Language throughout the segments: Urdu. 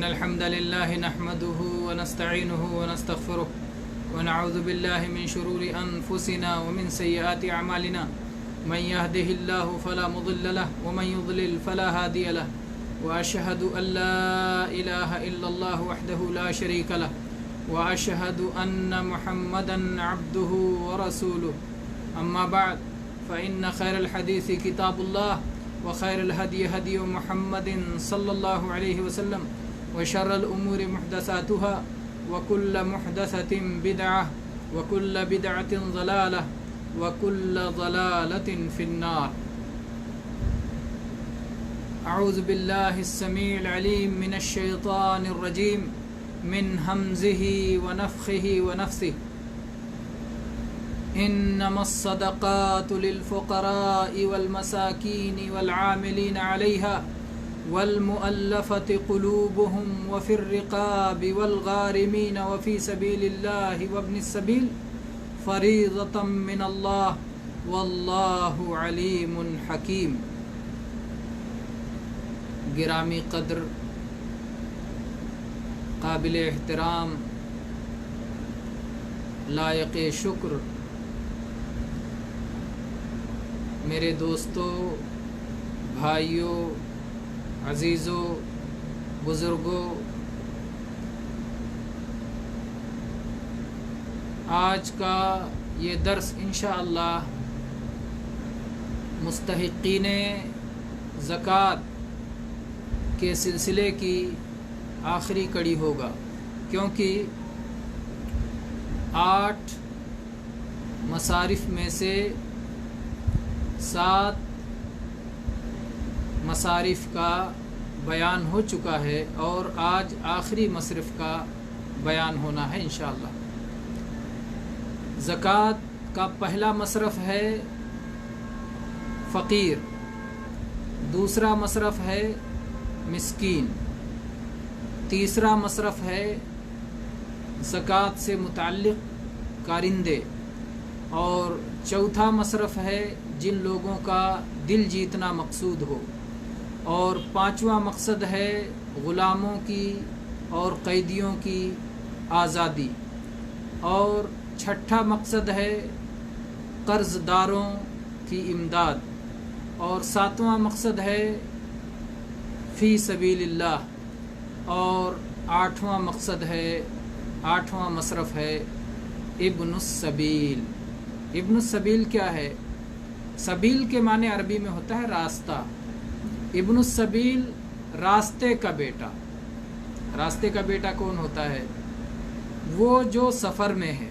الحمد لله نحمده ونستعينه ونستغفره ونعوذ بالله من شرور أنفسنا ومن سيئات أعمالنا من يهده الله فلا مضل له ومن يضلل فلا هادي له وأشهد أن لا إله إلا الله وحده لا شريك له وأشهد أن محمدا عبده ورسوله أما بعد فإن خير الحديث كتاب الله وخير الهدي هدي محمد صلى الله عليه وسلم وشر الأمور محدثاتها وكل محدثة بدعة وكل بدعة ضلالة وكل ضلالة في النار. أعوذ بالله السميع العليم من الشيطان الرجيم من همزه ونفخه ونفثه. إنما الصدقات للفقراء والمساكين والعاملين عليها والمؤلفة قلوبهم وفي الرقاب والغارمين وفي سبيل الله وابن السبيل فريضة من الله والله عليم حكيم. گرامی قدر، قابل احترام، لائق شکر میرے دوستوں، بھائیوں، عزیزوں، بزرگوں، آج کا یہ درس انشاءاللہ مستحقین زکوٰۃ کے سلسلے کی آخری کڑی ہوگا، کیونکہ 8 مصارف میں سے 7 مصارف کا بیان ہو چکا ہے اور آج آخری مصرف کا بیان ہونا ہے انشاءاللہ. زکوٰۃ کا پہلا مصرف ہے فقیر، دوسرا مصرف ہے مسکین، تیسرا مصرف ہے زکوٰۃ سے متعلق کارندے، اور چوتھا مصرف ہے جن لوگوں کا دل جیتنا مقصود ہو، اور 5واں مقصد ہے غلاموں کی اور قیدیوں کی آزادی، اور 6واں مقصد ہے قرض داروں کی امداد، اور 7واں مقصد ہے فی سبیل اللہ، اور 8واں مقصد ہے 8واں مصرف ہے ابن السبیل. ابن السبیل کیا ہے؟ سبیل کے معنی عربی میں ہوتا ہے راستہ. ابن السبیل راستے کا بیٹا. راستے کا بیٹا کون ہوتا ہے؟ وہ جو سفر میں ہے،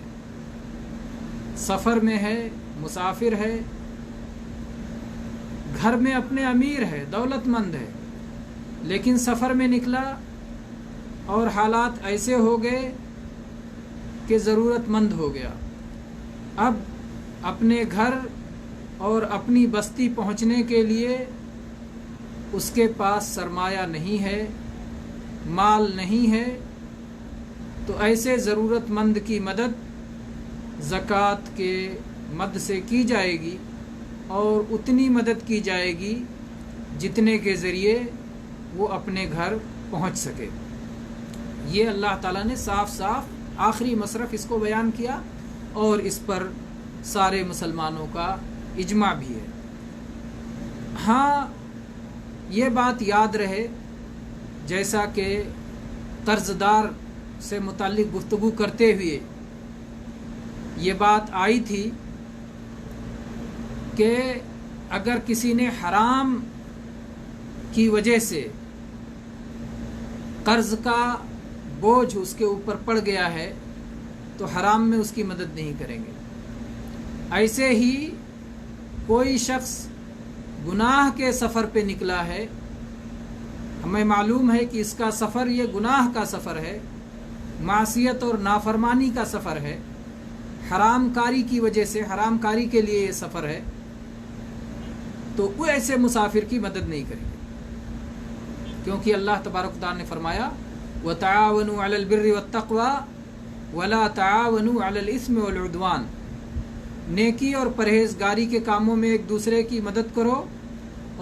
سفر میں ہے، مسافر ہے، گھر میں اپنے امیر ہے، دولت مند ہے، لیکن سفر میں نکلا اور حالات ایسے ہو گئے کہ ضرورت مند ہو گیا. اب اپنے گھر اور اپنی بستی پہنچنے کے لیے اس کے پاس سرمایہ نہیں ہے، مال نہیں ہے، تو ایسے ضرورت مند کی مدد زکوٰۃ کے مد سے کی جائے گی، اور اتنی مدد کی جائے گی جتنے کے ذریعے وہ اپنے گھر پہنچ سکے. یہ اللہ تعالیٰ نے صاف صاف آخری مصرف اس کو بیان کیا، اور اس پر سارے مسلمانوں کا اجماع بھی ہے. ہاں، یہ بات یاد رہے، جیسا کہ قرض دار سے متعلق گفتگو کرتے ہوئے یہ بات آئی تھی کہ اگر کسی نے حرام کی وجہ سے قرض کا بوجھ اس کے اوپر پڑ گیا ہے تو حرام میں اس کی مدد نہیں کریں گے. ایسے ہی کوئی شخص گناہ کے سفر پہ نکلا ہے، ہمیں معلوم ہے کہ اس کا سفر یہ گناہ کا سفر ہے، معصیت اور نافرمانی کا سفر ہے، حرام کاری کی وجہ سے، حرام کاری کے لیے یہ سفر ہے، تو وہ ایسے مسافر کی مدد نہیں کریں گے، کیونکہ اللہ تبارک و تعالیٰ نے فرمایا وَتَعَاوَنُوا عَلَى الْبِرِّ وَالتَّقْوَى وَلَا تَعَاوَنُوا عَلَى الْإِثْمِ وَالْعُدْوَانِ. نیکی اور پرہیزگاری کے کاموں میں ایک دوسرے کی مدد کرو،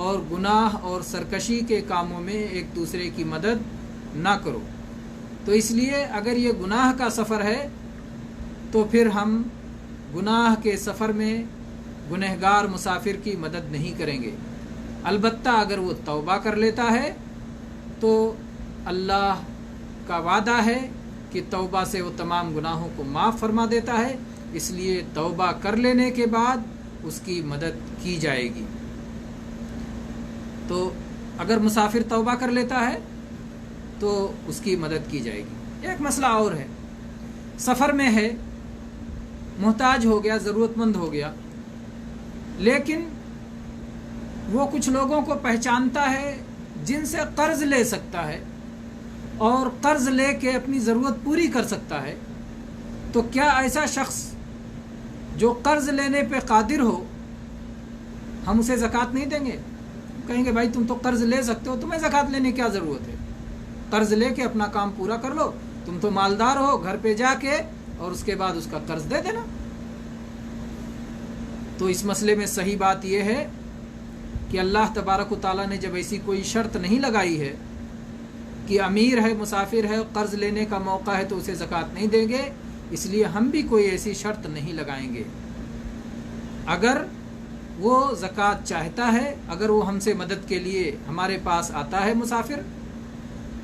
اور گناہ اور سرکشی کے کاموں میں ایک دوسرے کی مدد نہ کرو. تو اس لیے اگر یہ گناہ کا سفر ہے تو پھر ہم گناہ کے سفر میں گنہگار مسافر کی مدد نہیں کریں گے. البتہ اگر وہ توبہ کر لیتا ہے تو اللہ کا وعدہ ہے کہ توبہ سے وہ تمام گناہوں کو معاف فرما دیتا ہے. اس لیے توبہ کر لینے کے بعد اس کی مدد کی جائے گی. تو اگر مسافر توبہ کر لیتا ہے تو اس کی مدد کی جائے گی. ایک مسئلہ اور ہے، سفر میں ہے، محتاج ہو گیا، ضرورت مند ہو گیا، لیکن وہ کچھ لوگوں کو پہچانتا ہے جن سے قرض لے سکتا ہے اور قرض لے کے اپنی ضرورت پوری کر سکتا ہے. تو کیا ایسا شخص جو قرض لینے پہ قادر ہو، ہم اسے زکوٰۃ نہیں دیں گے؟ کہیں گے بھائی تم تو قرض لے سکتے ہو، تمہیں زکوٰۃ لینے کی کیا ضرورت ہے؟ قرض لے کے اپنا کام پورا کر لو، تم تو مالدار ہو، گھر پہ جا کے اور اس کے بعد اس کا قرض دے دینا. تو اس مسئلے میں صحیح بات یہ ہے کہ اللہ تبارک و تعالیٰ نے جب ایسی کوئی شرط نہیں لگائی ہے کہ امیر ہے، مسافر ہے، قرض لینے کا موقع ہے تو اسے زکوٰۃ نہیں دیں گے، اس لیے ہم بھی کوئی ایسی شرط نہیں لگائیں گے. اگر وہ زکوٰۃ چاہتا ہے، اگر وہ ہم سے مدد کے لیے ہمارے پاس آتا ہے مسافر،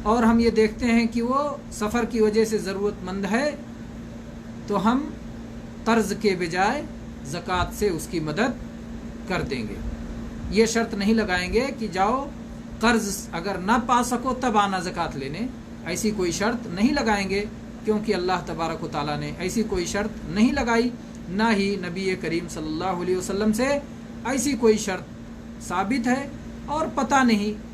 اور ہم یہ دیکھتے ہیں کہ وہ سفر کی وجہ سے ضرورت مند ہے، تو ہم قرض کے بجائے زکوٰۃ سے اس کی مدد کر دیں گے. یہ شرط نہیں لگائیں گے کہ جاؤ قرض اگر نہ پا سکو تب آنا زکوٰۃ لینے، ایسی کوئی شرط نہیں لگائیں گے، کیونکہ اللہ تبارک و تعالیٰ نے ایسی کوئی شرط نہیں لگائی، نہ ہی نبی کریم صلی اللہ علیہ وسلم سے ایسی کوئی شرط ثابت ہے. اور پتہ نہیں،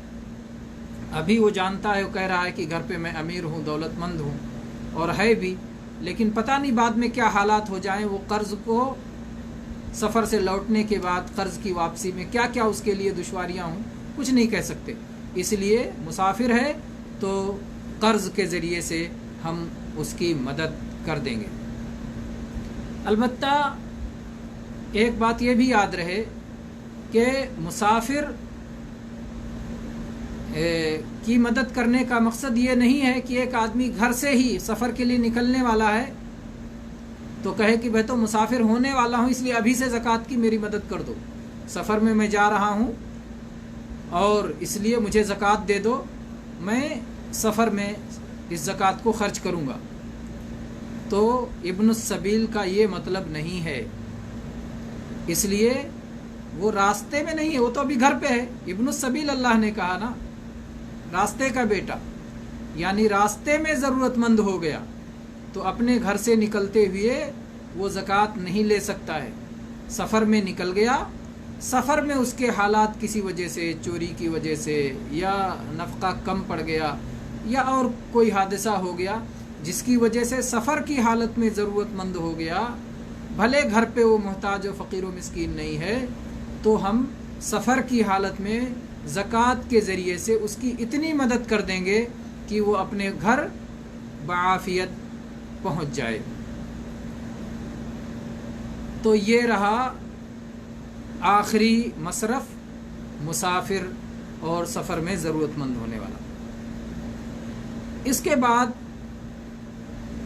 ابھی وہ جانتا ہے، وہ کہہ رہا ہے کہ گھر پہ میں امیر ہوں، دولت مند ہوں، اور ہے بھی، لیکن پتہ نہیں بعد میں کیا حالات ہو جائیں. وہ قرض کو سفر سے لوٹنے کے بعد قرض کی واپسی میں کیا کیا اس کے لیے دشواریاں ہوں، کچھ نہیں کہہ سکتے. اس لیے مسافر ہے تو قرض کے ذریعے سے ہم اس کی مدد کر دیں گے. البتہ ایک بات یہ بھی یاد رہے کہ مسافر کی مدد کرنے کا مقصد یہ نہیں ہے کہ ایک آدمی گھر سے ہی سفر کے لیے نکلنے والا ہے تو کہے کہ میں تو مسافر ہونے والا ہوں، اس لیے ابھی سے زکوٰۃ کی میری مدد کر دو. سفر میں جا رہا ہوں اور اس لیے مجھے زکوٰۃ دے دو، میں سفر میں اس زکوٰۃ کو خرچ کروں گا. تو ابن السبیل کا یہ مطلب نہیں ہے، اس لیے وہ راستے میں نہیں ہے، وہ تو ابھی گھر پہ ہے. ابن السبیل اللہ نے کہا نا، راستے کا بیٹا، یعنی راستے میں ضرورت مند ہو گیا تو اپنے گھر سے نکلتے ہوئے وہ زکوٰۃ نہیں لے سکتا ہے. سفر میں نکل گیا، سفر میں اس کے حالات کسی وجہ سے، چوری کی وجہ سے یا نفقہ کم پڑ گیا یا اور کوئی حادثہ ہو گیا جس کی وجہ سے سفر کی حالت میں ضرورت مند ہو گیا، بھلے گھر پہ وہ محتاج و فقیر و مسکین نہیں ہے، تو ہم سفر کی حالت میں زکوٰۃ کے ذریعے سے اس کی اتنی مدد کر دیں گے کہ وہ اپنے گھر بعافیت پہنچ جائے. تو یہ رہا آخری مصرف مسافر اور سفر میں ضرورت مند ہونے والا. اس کے بعد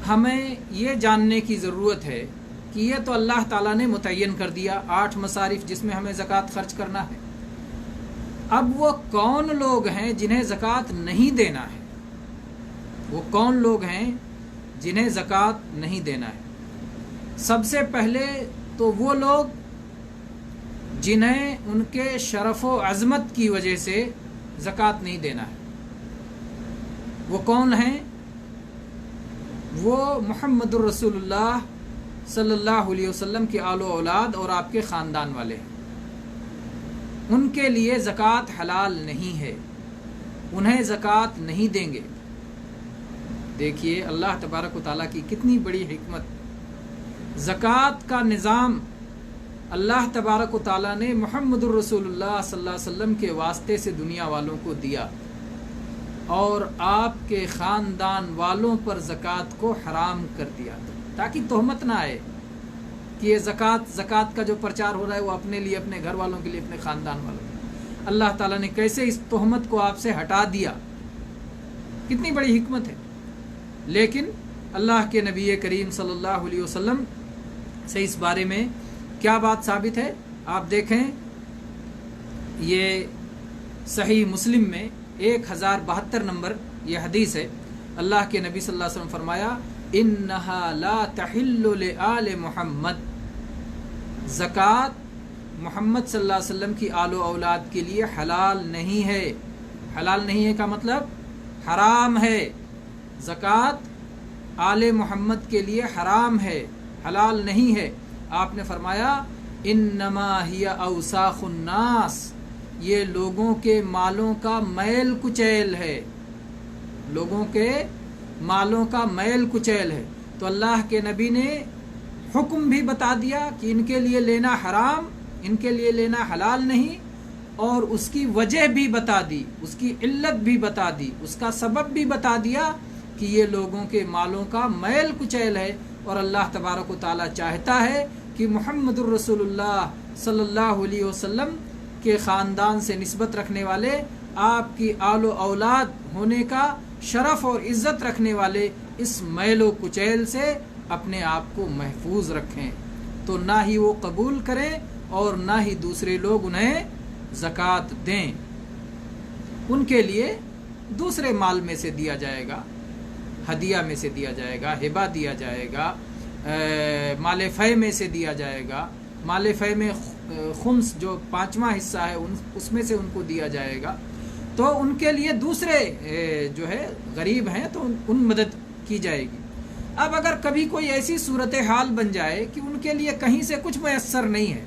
ہمیں یہ جاننے کی ضرورت ہے کہ یہ تو اللہ تعالیٰ نے متعین کر دیا 8 مصارف جس میں ہمیں زکوٰۃ خرچ کرنا ہے. اب وہ کون لوگ ہیں جنہیں زکوٰۃ نہیں دینا ہے؟ وہ کون لوگ ہیں جنہیں زکوٰۃ نہیں دینا ہے؟ سب سے پہلے تو وہ لوگ جنہیں ان کے شرف و عظمت کی وجہ سے زکوٰۃ نہیں دینا ہے. وہ کون ہیں؟ وہ محمد الرسول اللہ صلی اللہ علیہ وسلم کے آل و اولاد اور آپ کے خاندان والے ہیں. ان کے لیے زکوٰۃ حلال نہیں ہے، انہیں زکوٰۃ نہیں دیں گے. دیکھیے اللہ تبارک و تعالیٰ کی کتنی بڑی حکمت. زکوٰۃ کا نظام اللہ تبارک و تعالیٰ نے محمد الرسول اللہ صلی اللہ علیہ وسلم کے واسطے سے دنیا والوں کو دیا، اور آپ کے خاندان والوں پر زکوٰۃ کو حرام کر دیا تاکہ تہمت نہ آئے کہ یہ زکوٰۃ کا جو پرچار ہو رہا ہے وہ اپنے لیے، اپنے گھر والوں کے لیے، اپنے خاندان والوں کے لیے. اللہ تعالیٰ نے کیسے اس تہمت کو آپ سے ہٹا دیا. کتنی بڑی حکمت ہے. لیکن اللہ کے نبی کریم صلی اللہ علیہ وسلم سے اس بارے میں کیا بات ثابت ہے؟ آپ دیکھیں، یہ صحیح مسلم میں 1072 نمبر یہ حدیث ہے. اللہ کے نبی صلی اللہ علیہ وسلم فرمایا انہا لا تحل لآل محمد، زکوٰۃ محمد صلی اللہ علیہ وسلم کی آل و اولاد کے لیے حلال نہیں ہے. حلال نہیں ہے کا مطلب حرام ہے. زکوٰۃ آل محمد کے لیے حرام ہے، حلال نہیں ہے. آپ نے فرمایا انما ہی اوساخ الناس، یہ لوگوں کے مالوں کا میل کچیل ہے، لوگوں کے مالوں کا میل کچیل ہے. تو اللہ کے نبی نے حکم بھی بتا دیا کہ ان کے لیے لینا حرام، ان کے لیے لینا حلال نہیں، اور اس کی وجہ بھی بتا دی، اس کی علت بھی بتا دی، اس کا سبب بھی بتا دیا کہ یہ لوگوں کے مالوں کا میل کچیل ہے. اور اللہ تبارک و تعالیٰ چاہتا ہے کہ محمد الرسول اللہ صلی اللہ علیہ وسلم کے خاندان سے نسبت رکھنے والے، آپ کی آل و اولاد ہونے کا شرف اور عزت رکھنے والے اس میل و کچیل سے اپنے آپ کو محفوظ رکھیں. تو نہ ہی وہ قبول کریں اور نہ ہی دوسرے لوگ انہیں زکوٰۃ دیں. ان کے لیے دوسرے مال میں سے دیا جائے گا، ہدیہ میں سے دیا جائے گا، ہبہ دیا جائے گا، مال فے میں سے دیا جائے گا. مال فے میں خمس جو 5واں حصہ ہے اس میں سے ان کو دیا جائے گا. تو ان کے لیے دوسرے جو ہے غریب ہیں تو ان مدد کی جائے گی. اب اگر کبھی کوئی ایسی صورتحال بن جائے کہ ان کے لیے کہیں سے کچھ میسر نہیں ہے،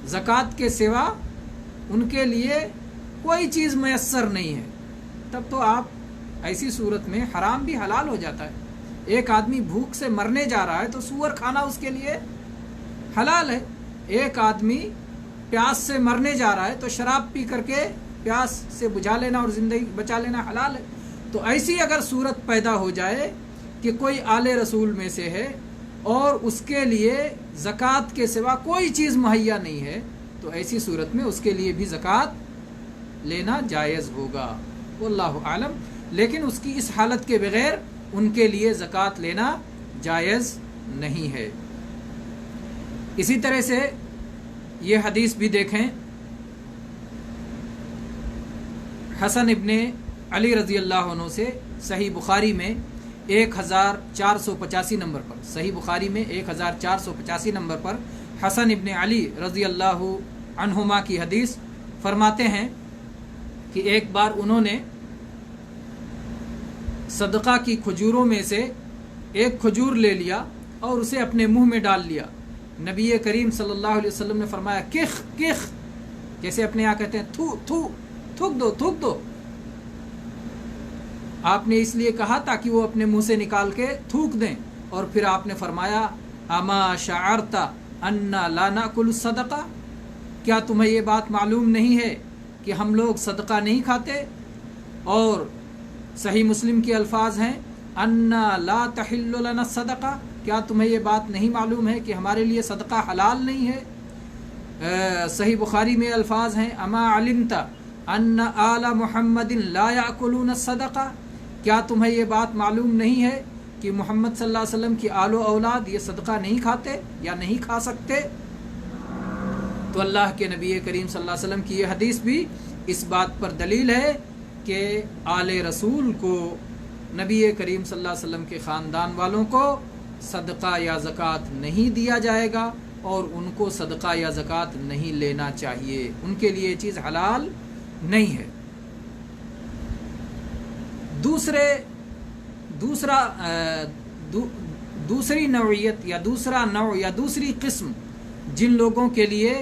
زکوٰۃ کے سوا ان کے لیے کوئی چیز میسر نہیں ہے، تب تو آپ ایسی صورت میں حرام بھی حلال ہو جاتا ہے. ایک آدمی بھوک سے مرنے جا رہا ہے تو سور کھانا اس کے لیے حلال ہے. ایک آدمی پیاس سے مرنے جا رہا ہے تو شراب پی کر کے پیاس سے بجھا لینا اور زندگی بچا لینا حلال ہے. تو ایسی اگر صورت پیدا ہو جائے کہ کوئی آل رسول میں سے ہے اور اس کے لیے زکوٰۃ کے سوا کوئی چیز مہیا نہیں ہے، تو ایسی صورت میں اس کے لیے بھی زکوٰۃ لینا جائز ہوگا، واللہ عالم. لیکن اس کی اس حالت کے بغیر ان کے لیے زکوٰۃ لینا جائز نہیں ہے. اسی طرح سے یہ حدیث بھی دیکھیں، حسن ابن علی رضی اللہ عنہ سے صحیح بخاری میں 1485 نمبر پر، صحیح بخاری میں 1485 نمبر پر حسن ابن علی رضی اللہ عنہما کی حدیث فرماتے ہیں کہ ایک بار انہوں نے صدقہ کی کھجوروں میں سے ایک کھجور لے لیا اور اسے اپنے منہ میں ڈال لیا. نبی کریم صلی اللہ علیہ وسلم نے فرمایا کخ کخ، جیسے اپنے یہاں کہتے ہیں تھو تھو، تھوک دو تھوک دو. آپ نے اس لیے کہا تاکہ وہ اپنے منہ سے نکال کے تھوک دیں. اور پھر آپ نے فرمایا اما شعرت انا لا ناکل الصدقہ، کیا تمہیں یہ بات معلوم نہیں ہے کہ ہم لوگ صدقہ نہیں کھاتے؟ اور صحیح مسلم کے الفاظ ہیں انا لا تحل لنا الصدقہ، کیا تمہیں یہ بات نہیں معلوم ہے کہ ہمارے لیے صدقہ حلال نہیں ہے؟ صحیح بخاری میں الفاظ ہیں اما علمت ان آل محمد لا یاکلون الصدقہ، کیا تمہیں یہ بات معلوم نہیں ہے کہ محمد صلی اللہ علیہ وسلم کی آل و اولاد یہ صدقہ نہیں کھاتے یا نہیں کھا سکتے؟ تو اللہ کے نبی کریم صلی اللہ علیہ وسلم کی یہ حدیث بھی اس بات پر دلیل ہے کہ آل رسول کو، نبی کریم صلی اللہ علیہ وسلم کے خاندان والوں کو صدقہ یا زکوٰۃ نہیں دیا جائے گا اور ان کو صدقہ یا زکوٰۃ نہیں لینا چاہیے، ان کے لیے یہ چیز حلال نہیں ہے. دوسری نوعیت یا دوسرا نوع یا دوسری قسم جن لوگوں کے لیے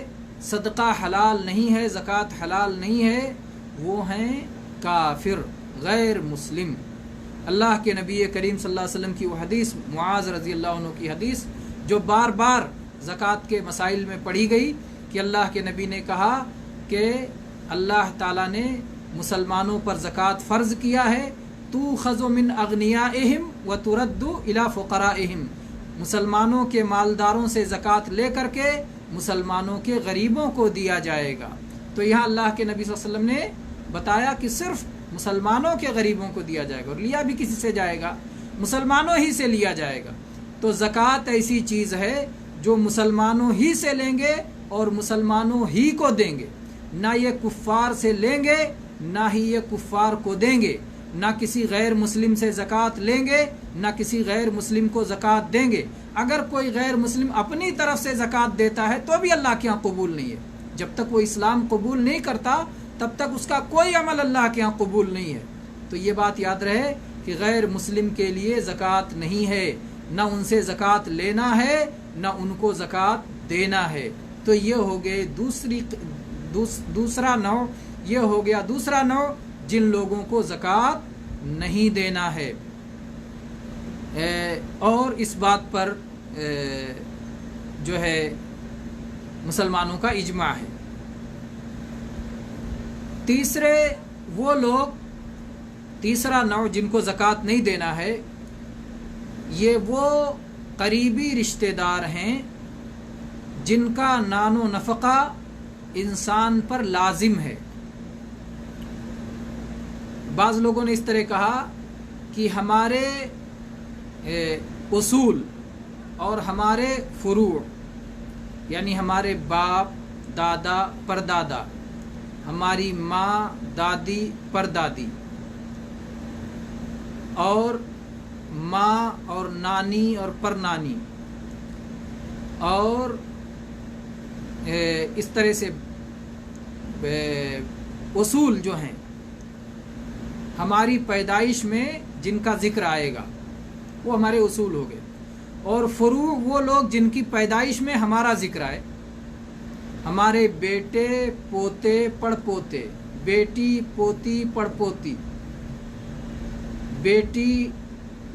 صدقہ حلال نہیں ہے، زکوٰۃ حلال نہیں ہے، وہ ہیں کافر، غیر مسلم. اللہ کے نبی کریم صلی اللہ علیہ وسلم کی وہ حدیث، معاذ رضی اللہ عنہ کی حدیث جو بار بار زکوٰۃ کے مسائل میں پڑھی گئی، کہ اللہ کے نبی نے کہا کہ اللہ تعالیٰ نے مسلمانوں پر زکوٰۃ فرض کیا ہے، تُؤْخَذُ مِنْ أَغْنِيَائِهِمْ وَتُرَدُّ إِلَىٰ فُقَرَائِهِمْ، مسلمانوں کے مالداروں سے زکوٰۃ لے کر کے مسلمانوں کے غریبوں کو دیا جائے گا. تو یہاں اللہ کے نبی صلی اللہ علیہ وسلم نے بتایا کہ صرف مسلمانوں کے غریبوں کو دیا جائے گا، اور لیا بھی کسی سے جائے گا؟ مسلمانوں ہی سے لیا جائے گا۔ تو زکوٰۃ ایسی چیز ہے جو مسلمانوں ہی سے لیں گے اور مسلمانوں ہی کو دیں گے، نہ یہ کفار سے لیں گے نہ ہی یہ کفار کو دیں گے، نہ کسی غیر مسلم سے زکوٰۃ لیں گے نہ کسی غیر مسلم کو زکوٰۃ دیں گے۔ اگر کوئی غیر مسلم اپنی طرف سے زکوٰۃ دیتا ہے تو بھی اللہ کے ہاں قبول نہیں ہے۔ جب تک وہ اسلام قبول نہیں کرتا تب تک اس کا کوئی عمل اللہ کے ہاں قبول نہیں ہے۔ تو یہ بات یاد رہے کہ غیر مسلم کے لیے زکوٰۃ نہیں ہے، نہ ان سے زکوٰۃ لینا ہے نہ ان کو زکوٰۃ دینا ہے۔ تو یہ ہو گئے دوسرا نوع، یہ ہو گیا دوسرا نوع جن لوگوں کو زکوٰۃ نہیں دینا ہے، اور اس بات پر جو ہے مسلمانوں کا اجماع ہے۔ تیسرا نوع جن کو زکوٰۃ نہیں دینا ہے، یہ وہ قریبی رشتہ دار ہیں جن کا نان و نفقہ انسان پر لازم ہے۔ بعض لوگوں نے اس طرح کہا کہ ہمارے اصول اور ہمارے فروع، یعنی ہمارے باپ، دادا، پردادا، ہماری ماں، دادی، پردادی، اور ماں اور نانی اور پرنانی، اور اس طرح سے اصول جو ہیں ہماری پیدائش میں جن کا ذکر آئے گا وہ ہمارے اصول ہو گئے، اور فروع وہ لوگ جن کی پیدائش میں ہمارا ذکر آئے، ہمارے بیٹے، پوتے، پڑ پوتے، بیٹی، پوتی، پڑ پوتی، بیٹی،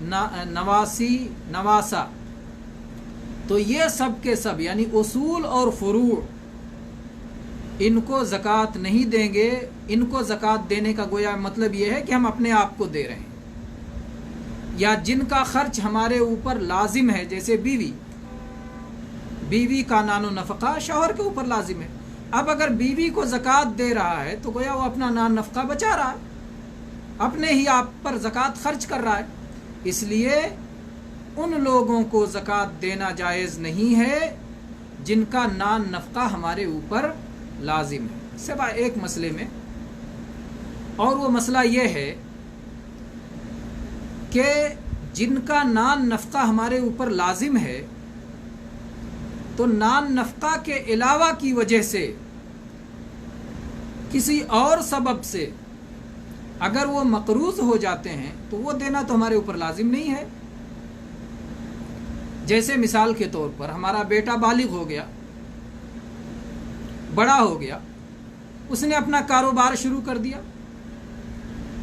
نواسی، نواسا۔ تو یہ سب کے سب یعنی اصول اور فروع ان کو زکوٰۃ نہیں دیں گے۔ ان کو زکوٰۃ دینے کا گویا مطلب یہ ہے کہ ہم اپنے آپ کو دے رہے ہیں، یا جن کا خرچ ہمارے اوپر لازم ہے، جیسے بیوی کا نان و نفقہ شوہر کے اوپر لازم ہے۔ اب اگر بیوی کو زکوٰۃ دے رہا ہے تو گویا وہ اپنا نان نفقہ بچا رہا ہے، اپنے ہی آپ پر زکوٰۃ خرچ کر رہا ہے۔ اس لیے ان لوگوں کو زکوٰۃ دینا جائز نہیں ہے جن کا نان نفقہ ہمارے اوپر لازم ہے، سوائے ایک مسئلے میں، اور وہ مسئلہ یہ ہے کہ جن کا نان نفقہ ہمارے اوپر لازم ہے تو نان نفقہ کے علاوہ کی وجہ سے کسی اور سبب سے اگر وہ مقروض ہو جاتے ہیں تو وہ دینا تو ہمارے اوپر لازم نہیں ہے۔ جیسے مثال کے طور پر ہمارا بیٹا بالغ ہو گیا، بڑا ہو گیا، اس نے اپنا کاروبار شروع کر دیا،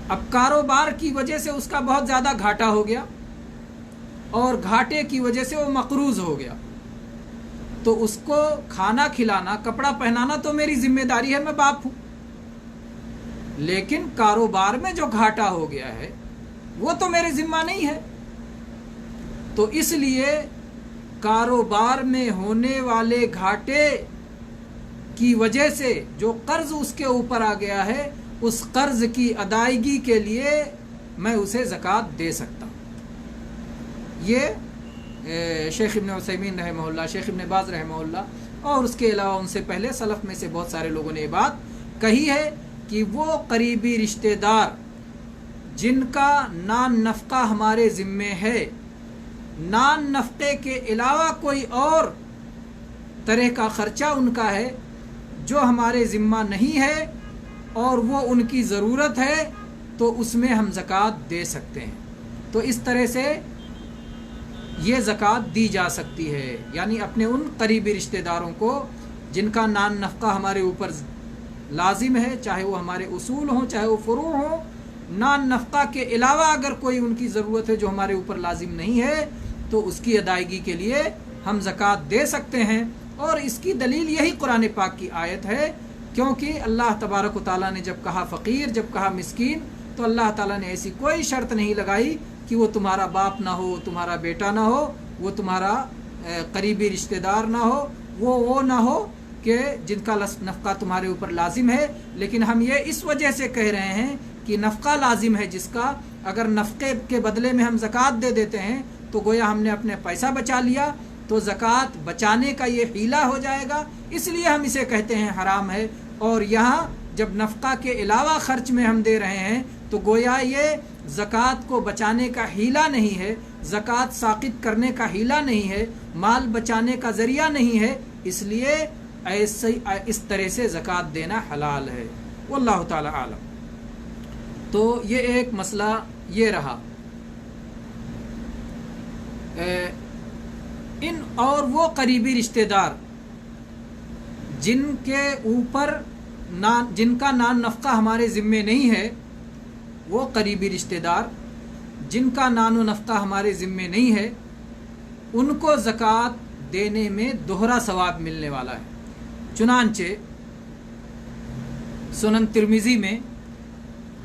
اب کاروبار کی وجہ سے اس کا بہت زیادہ گھاٹا ہو گیا اور گھاٹے کی وجہ سے وہ مقروض ہو گیا، تو اس کو کھانا کھلانا، کپڑا پہنانا تو میری ذمہ داری ہے، میں باپ ہوں، لیکن کاروبار میں جو گھاٹا ہو گیا ہے وہ تو میرے ذمہ نہیں ہے۔ تو اس لیے کاروبار میں ہونے والے گھاٹے کی وجہ سے جو قرض اس کے اوپر آ گیا ہے، اس قرض کی ادائیگی کے لیے میں اسے زکوٰۃ دے سکتا ہوں۔ یہ شیخ ابن عثیمین رحمہ اللہ، شیخ ابن باز رحمہ اللہ، اور اس کے علاوہ ان سے پہلے سلف میں سے بہت سارے لوگوں نے یہ بات کہی ہے کہ وہ قریبی رشتہ دار جن کا نان نفقہ ہمارے ذمے ہے، نان نفقے کے علاوہ کوئی اور طرح کا خرچہ ان کا ہے جو ہمارے ذمہ نہیں ہے اور وہ ان کی ضرورت ہے، تو اس میں ہم زکوٰۃ دے سکتے ہیں۔ تو اس طرح سے یہ زکوٰۃ دی جا سکتی ہے، یعنی اپنے ان قریبی رشتہ داروں کو جن کا نان نفقہ ہمارے اوپر لازم ہے، چاہے وہ ہمارے اصول ہوں چاہے وہ فروع ہوں، نان نفقہ کے علاوہ اگر کوئی ان کی ضرورت ہے جو ہمارے اوپر لازم نہیں ہے تو اس کی ادائیگی کے لیے ہم زکوٰۃ دے سکتے ہیں۔ اور اس کی دلیل یہی قرآن پاک کی آیت ہے، کیونکہ اللہ تبارک و تعالیٰ نے جب کہا فقیر، جب کہا مسکین، تو اللہ تعالیٰ نے ایسی کوئی شرط نہیں لگائی کہ وہ تمہارا باپ نہ ہو، تمہارا بیٹا نہ ہو، وہ تمہارا قریبی رشتہ دار نہ ہو، وہ نہ ہو کہ جن کا نفقہ تمہارے اوپر لازم ہے، لیکن ہم یہ اس وجہ سے کہہ رہے ہیں کہ نفقہ لازم ہے جس کا، اگر نفقے کے بدلے میں ہم زکوٰۃ دے دیتے ہیں تو گویا ہم نے اپنے پیسہ بچا لیا، تو زکوٰۃ بچانے کا یہ حیلہ ہو جائے گا، اس لیے ہم اسے کہتے ہیں حرام ہے۔ اور یہاں جب نفقہ کے علاوہ خرچ میں ہم دے رہے ہیں تو گویا یہ زکوٰۃ کو بچانے کا حیلہ نہیں ہے، زکوٰۃ ساقط کرنے کا حیلہ نہیں ہے، مال بچانے کا ذریعہ نہیں ہے، اس لیے اس طرح سے زکوٰۃ دینا حلال ہے۔ واللہ تعالی عالم۔ تو یہ ایک مسئلہ یہ رہا۔ ان اور وہ قریبی رشتہ دار جن کے اوپر جن کا نان نفقہ ہمارے ذمے نہیں ہے، وہ قریبی رشتہ دار جن کا نان و نفقہ ہمارے ذمے نہیں ہے، ان کو زکوٰۃ دینے میں دوہرا ثواب ملنے والا ہے۔ چنانچہ سنن ترمذی میں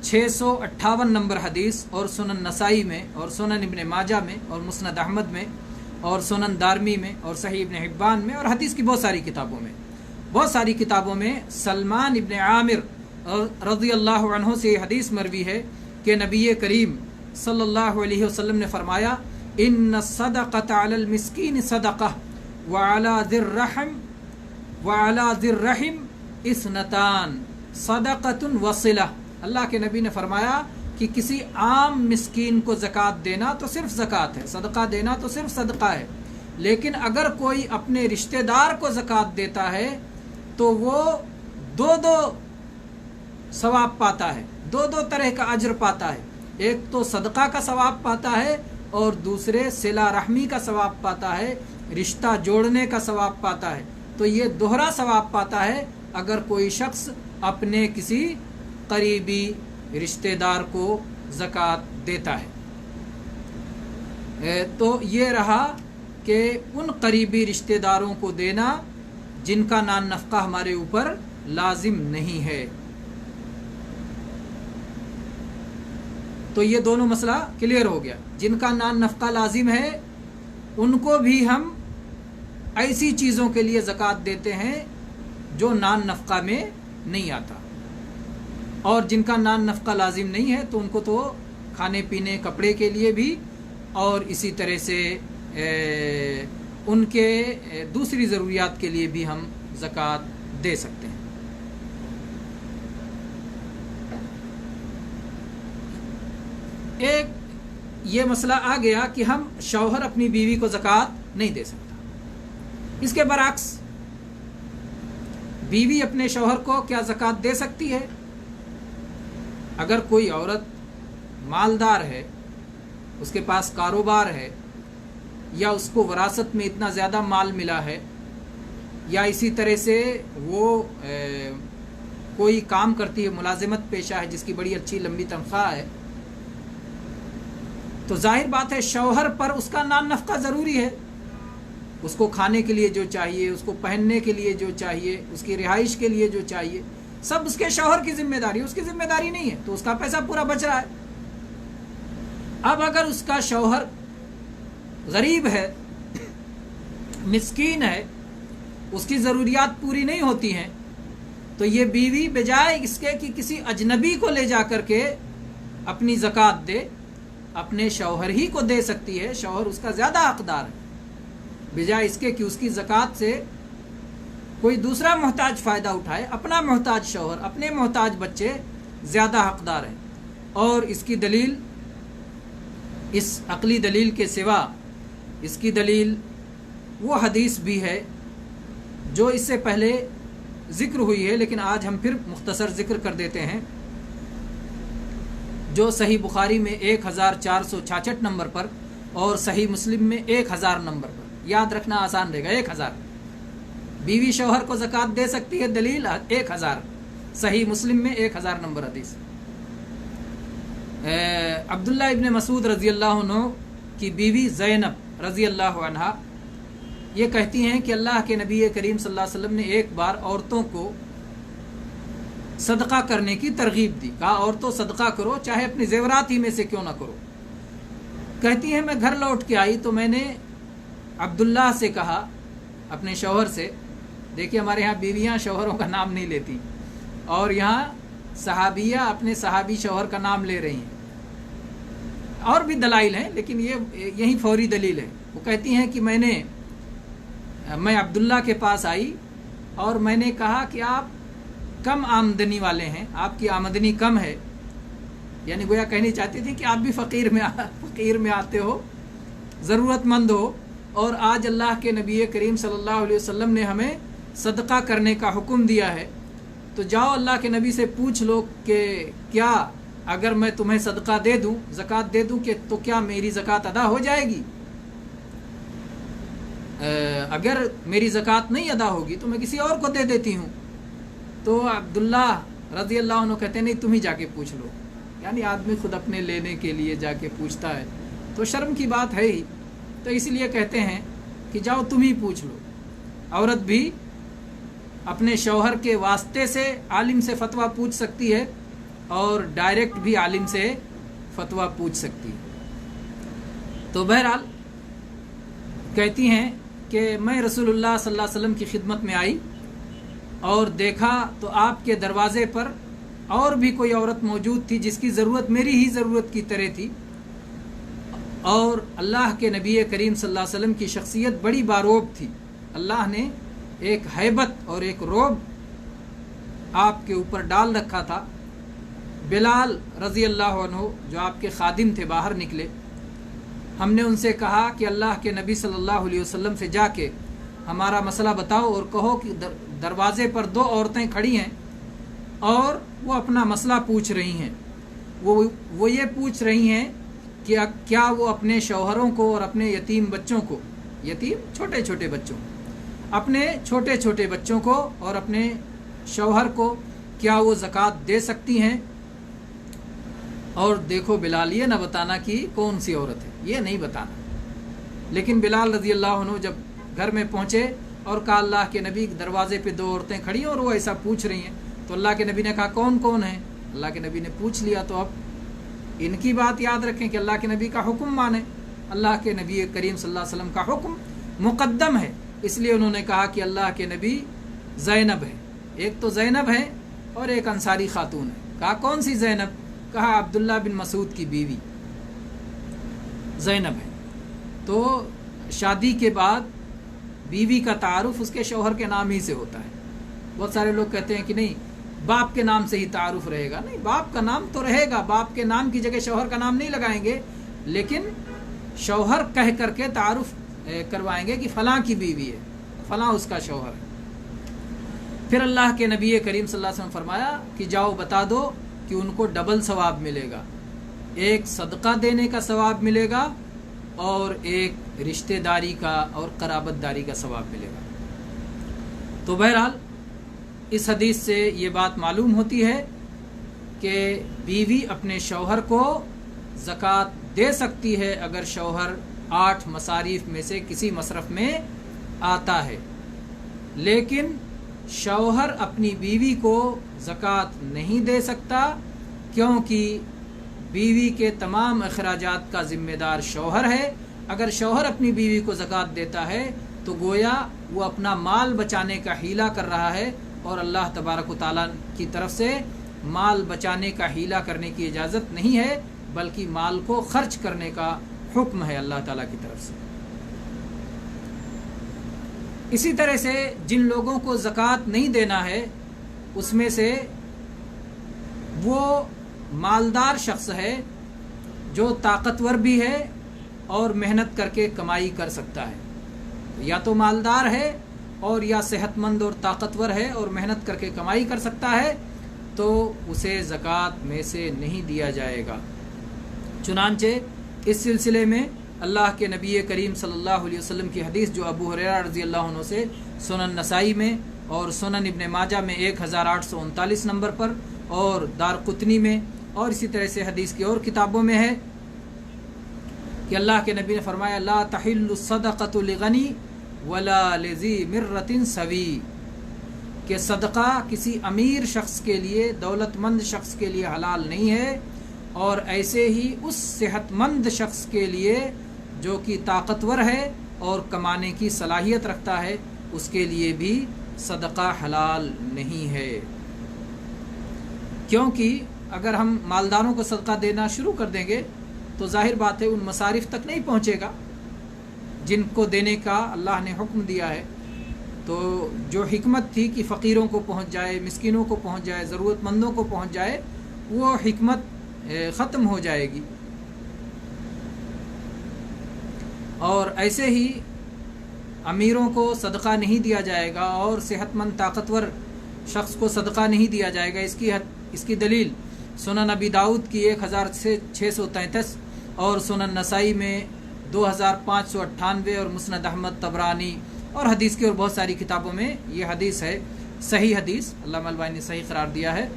658 نمبر حدیث، اور سنن نسائی میں، اور سنن ابن ماجہ میں، اور مسند احمد میں، اور سنن دارمی میں، اور صحیح ابن حبان میں، اور حدیث کی بہت ساری کتابوں میں سلمان ابن عامر رضی اللہ عنہ سے یہ حدیث مروی ہے کہ نبی کریم صلی اللہ علیہ وسلم نے فرمایا، ان الصدقۃ علی المسکین صدقہ وعلی ذی الرحم اثنتان صدقۃ وصلہ۔ اللہ کے نبی نے فرمایا کہ کسی عام مسکین کو زکوٰۃ دینا تو صرف زکوٰۃ ہے، صدقہ دینا تو صرف صدقہ ہے، لیکن اگر کوئی اپنے رشتہ دار کو زکوٰۃ دیتا ہے تو وہ دو ثواب پاتا ہے، دو طرح کا اجر پاتا ہے، ایک تو صدقہ کا ثواب پاتا ہے اور دوسرے صلہ رحمی کا ثواب پاتا ہے، رشتہ جوڑنے کا ثواب پاتا ہے۔ تو یہ دوہرا ثواب پاتا ہے اگر کوئی شخص اپنے کسی قریبی رشتہ دار کو زکوٰۃ دیتا ہے۔ تو یہ رہا کہ ان قریبی رشتہ داروں کو دینا جن کا نان نفقہ ہمارے اوپر لازم نہیں ہے۔ تو یہ دونوں مسئلہ کلیئر ہو گیا۔ جن کا نان نفقہ لازم ہے ان کو بھی ہم ایسی چیزوں کے لیے زکوٰۃ دیتے ہیں جو نان نفقہ میں نہیں آتا، اور جن کا نان نفقہ لازم نہیں ہے تو ان کو تو کھانے پینے کپڑے کے لیے بھی، اور اسی طرح سے ان کے دوسری ضروریات کے لیے بھی ہم زکوٰۃ دے سکتے ہیں۔ ایک یہ مسئلہ آ گیا کہ ہم شوہر اپنی بیوی کو زکوٰۃ نہیں دے سکتا۔ اس کے برعکس بیوی اپنے شوہر کو کیا زکوٰۃ دے سکتی ہے؟ اگر کوئی عورت مالدار ہے، اس کے پاس کاروبار ہے، یا اس کو وراثت میں اتنا زیادہ مال ملا ہے، یا اسی طرح سے وہ کوئی کام کرتی ہے، ملازمت پیشہ ہے جس کی بڑی اچھی لمبی تنخواہ ہے، تو ظاہر بات ہے شوہر پر اس کا نان نفقہ ضروری ہے۔ اس کو کھانے کے لیے جو چاہیے، اس کو پہننے کے لیے جو چاہیے، اس کی رہائش کے لیے جو چاہیے، سب اس کے شوہر کی ذمہ داری، اس کی ذمہ داری نہیں ہے، تو اس کا پیسہ پورا بچ رہا ہے۔ اب اگر اس کا شوہر غریب ہے، مسکین ہے، اس کی ضروریات پوری نہیں ہوتی ہیں، تو یہ بیوی بجائے اس کے کہ کسی اجنبی کو لے جا کر کے اپنی زکوٰۃ دے، اپنے شوہر ہی کو دے سکتی ہے۔ شوہر اس کا زیادہ حقدار ہے، بجائے اس کے کہ اس کی زکوٰۃ سے کوئی دوسرا محتاج فائدہ اٹھائے، اپنا محتاج شوہر، اپنے محتاج بچے زیادہ حقدار ہیں۔ اور اس کی دلیل، اس عقلی دلیل کے سوا اس کی دلیل وہ حدیث بھی ہے جو اس سے پہلے ذکر ہوئی ہے، لیکن آج ہم پھر مختصر ذکر کر دیتے ہیں، جو صحیح بخاری میں 1466 نمبر پر اور صحیح مسلم میں 1000 نمبر پر، یاد رکھنا آسان رہے گا، 1000 بیوی شوہر کو زکوٰۃ دے سکتی ہے، دلیل 1000، صحیح مسلم میں 1000 نمبر حدیث۔ عبداللہ ابن مسعود رضی اللہ عنہ کی بیوی زینب رضی اللہ عنہا یہ کہتی ہیں کہ اللہ کے نبی کریم صلی اللہ علیہ وسلم نے ایک بار عورتوں کو صدقہ کرنے کی ترغیب دی، کہا عورتوں صدقہ کرو، چاہے اپنے زیورات ہی میں سے کیوں نہ کرو۔ کہتی ہیں میں گھر لوٹ کے آئی تو میں نے عبداللہ سے کہا، اپنے شوہر سے، دیکھیے ہمارے ہاں بیویاں شوہروں کا نام نہیں لیتی، اور یہاں صحابیہ اپنے صحابی شوہر کا نام لے رہی ہیں. اور بھی دلائل ہیں لیکن یہی فوری دلیل ہے. وہ کہتی ہیں کہ میں عبداللہ کے پاس آئی اور میں نے کہا کہ آپ کم آمدنی والے ہیں، آپ کی آمدنی کم ہے، یعنی گویا کہنی چاہتی تھی کہ آپ بھی فقیر میں آتے ہو، ضرورت مند ہو، اور آج اللہ کے نبی کریم صلی اللہ علیہ وسلم نے ہمیں صدقہ کرنے کا حکم دیا ہے، تو جاؤ اللہ کے نبی سے پوچھ لو کہ کیا اگر میں تمہیں صدقہ دے دوں، زکوٰۃ دے دوں کہ تو کیا میری زکوٰۃ ادا ہو جائے گی؟ اگر میری زکوٰۃ نہیں ادا ہوگی تو میں کسی اور کو دے دیتی ہوں. تو عبداللہ رضی اللہ عنہ کہتے ہیں نہیں تم ہی جا کے پوچھ لو. یعنی آدمی خود اپنے لینے کے لیے جا کے پوچھتا ہے تو شرم کی بات ہے ہی، تو اس لیے کہتے ہیں کہ جاؤ تم ہی پوچھ لو. عورت بھی اپنے شوہر کے واسطے سے عالم سے فتویٰ پوچھ سکتی ہے اور ڈائریکٹ بھی عالم سے فتویٰ پوچھ سکتی ہے. تو بہرحال کہتی ہیں کہ میں رسول اللہ صلی اللہ علیہ وسلم کی خدمت میں آئی اور دیکھا تو آپ کے دروازے پر اور بھی کوئی عورت موجود تھی جس کی ضرورت میری ہی ضرورت کی طرح تھی، اور اللہ کے نبی کریم صلی اللہ علیہ وسلم کی شخصیت بڑی باروب تھی. اللہ نے ایک ہیبت اور ایک روب آپ کے اوپر ڈال رکھا تھا. بلال رضی اللہ عنہ جو آپ کے خادم تھے باہر نکلے، ہم نے ان سے کہا کہ اللہ کے نبی صلی اللہ علیہ وسلم سے جا کے ہمارا مسئلہ بتاؤ اور کہو کہ دروازے پر 2 عورتیں کھڑی ہیں اور وہ اپنا مسئلہ پوچھ رہی ہیں. وہ یہ پوچھ رہی ہیں کہ کیا وہ اپنے شوہروں کو اور اپنے یتیم بچوں کو، یتیم چھوٹے چھوٹے بچوں، اپنے چھوٹے چھوٹے بچوں کو اور اپنے شوہر کو کیا وہ زکوٰۃ دے سکتی ہیں. اور دیکھو بلال، یہ نہ بتانا کہ کون سی عورت ہے، یہ نہیں بتانا. لیکن بلال رضی اللہ عنہ جب گھر میں پہنچے اور کہا اللہ کے نبی دروازے پہ 2 عورتیں کھڑی ہیں اور وہ ایسا پوچھ رہی ہیں، تو اللہ کے نبی نے کہا کون کون ہیں؟ اللہ کے نبی نے پوچھ لیا. تو اب ان کی بات یاد رکھیں کہ اللہ کے نبی کا حکم مانیں. اللہ کے نبی کریم صلی اللہ علیہ وسلم کا حکم مقدم ہے، اس لیے انہوں نے کہا کہ اللہ کے نبی زینب ہے. ایک تو زینب ہے اور ایک انصاری خاتون ہے. کہا کون سی زینب؟ کہا عبداللہ بن مسعود کی بیوی زینب ہے. تو شادی کے بعد بیوی کا تعارف اس کے شوہر کے نام ہی سے ہوتا ہے. بہت سارے لوگ کہتے ہیں کہ نہیں باپ کے نام سے ہی تعارف رہے گا. نہیں، باپ کا نام تو رہے گا، باپ کے نام کی جگہ شوہر کا نام نہیں لگائیں گے، لیکن شوہر کہہ کر کے تعارف کروائیں گے کہ فلاں کی بیوی ہے، فلاں اس کا شوہر ہے. پھر اللہ کے نبی کریم صلی اللہ علیہ وسلم فرمایا کہ جاؤ بتا دو کہ ان کو ڈبل ثواب ملے گا، ایک صدقہ دینے کا ثواب ملے گا اور ایک رشتہ داری کا اور قرابت داری کا ثواب ملے گا. تو بہرحال اس حدیث سے یہ بات معلوم ہوتی ہے کہ بیوی اپنے شوہر کو زکوٰۃ دے سکتی ہے اگر شوہر 8 مصاریف میں سے کسی مصرف میں آتا ہے، لیکن شوہر اپنی بیوی کو زکوٰۃ نہیں دے سکتا کیونکہ بیوی کے تمام اخراجات کا ذمہ دار شوہر ہے. اگر شوہر اپنی بیوی کو زکوٰۃ دیتا ہے تو گویا وہ اپنا مال بچانے کا حیلہ کر رہا ہے، اور اللہ تبارک و تعالیٰ کی طرف سے مال بچانے کا حیلہ کرنے کی اجازت نہیں ہے، بلکہ مال کو خرچ کرنے کا حکم ہے اللہ تعالیٰ کی طرف سے. اسی طرح سے جن لوگوں کو زکوٰۃ نہیں دینا ہے اس میں سے وہ مالدار شخص ہے جو طاقتور بھی ہے اور محنت کر کے کمائی کر سکتا ہے. یا تو مالدار ہے اور یا صحت مند اور طاقتور ہے اور محنت کر کے کمائی کر سکتا ہے، تو اسے زکوٰۃ میں سے نہیں دیا جائے گا. چنانچہ اس سلسلے میں اللہ کے نبی کریم صلی اللہ علیہ وسلم کی حدیث جو ابو ہریرہ رضی اللہ عنہ سے سنن نسائی میں اور سنن ابن ماجہ میں 1839 نمبر پر اور دارقطنی میں اور اسی طرح سے حدیث کی اور کتابوں میں ہے کہ اللہ کے نبی نے فرمایا لا تحل الصدقۃ لغنی ولا لذی مرۃ سوی، کہ صدقہ کسی امیر شخص کے لیے، دولت مند شخص کے لیے حلال نہیں ہے، اور ایسے ہی اس صحت مند شخص کے لیے جو کہ طاقتور ہے اور کمانے کی صلاحیت رکھتا ہے اس کے لیے بھی صدقہ حلال نہیں ہے. کیونکہ اگر ہم مالداروں کو صدقہ دینا شروع کر دیں گے تو ظاہر بات ہے ان مصارف تک نہیں پہنچے گا جن کو دینے کا اللہ نے حکم دیا ہے. تو جو حکمت تھی کہ فقیروں کو پہنچ جائے، مسکینوں کو پہنچ جائے، ضرورت مندوں کو پہنچ جائے، وہ حکمت ختم ہو جائے گی. اور ایسے ہی امیروں کو صدقہ نہیں دیا جائے گا اور صحت مند طاقتور شخص کو صدقہ نہیں دیا جائے گا. اس کی دلیل سنن ابی داؤد کی 1633 اور سنن نسائی میں 2598 اور مسند احمد طبرانی اور حدیث کی اور بہت ساری کتابوں میں یہ حدیث ہے، صحیح حدیث. علامہ البانی نے صحیح قرار دیا ہے.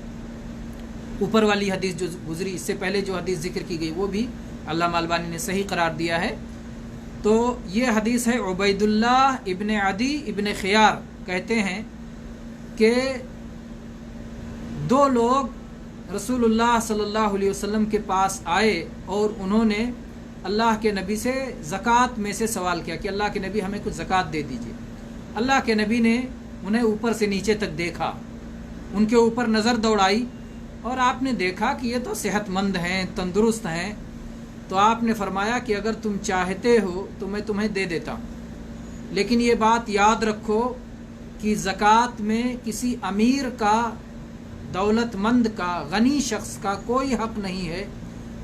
اوپر والی حدیث جو گزری، اس سے پہلے جو حدیث ذکر کی گئی، وہ بھی علامہ البانی نے صحیح قرار دیا ہے. تو یہ حدیث ہے. عبید اللہ ابن عدی ابن خیار کہتے ہیں کہ دو لوگ رسول اللہ صلی اللہ علیہ وسلم کے پاس آئے اور انہوں نے اللہ کے نبی سے زکوٰۃ میں سے سوال کیا کہ اللہ کے نبی ہمیں کچھ زکوٰۃ دے دیجیے. اللہ کے نبی نے انہیں اوپر سے نیچے تک دیکھا، ان کے اوپر نظر دوڑائی اور آپ نے دیکھا کہ یہ تو صحت مند ہیں، تندرست ہیں. تو آپ نے فرمایا کہ اگر تم چاہتے ہو تو میں تمہیں دے دیتا ہوں، لیکن یہ بات یاد رکھو کہ زکوٰۃ میں کسی امیر کا، دولت مند کا، غنی شخص کا کوئی حق نہیں ہے،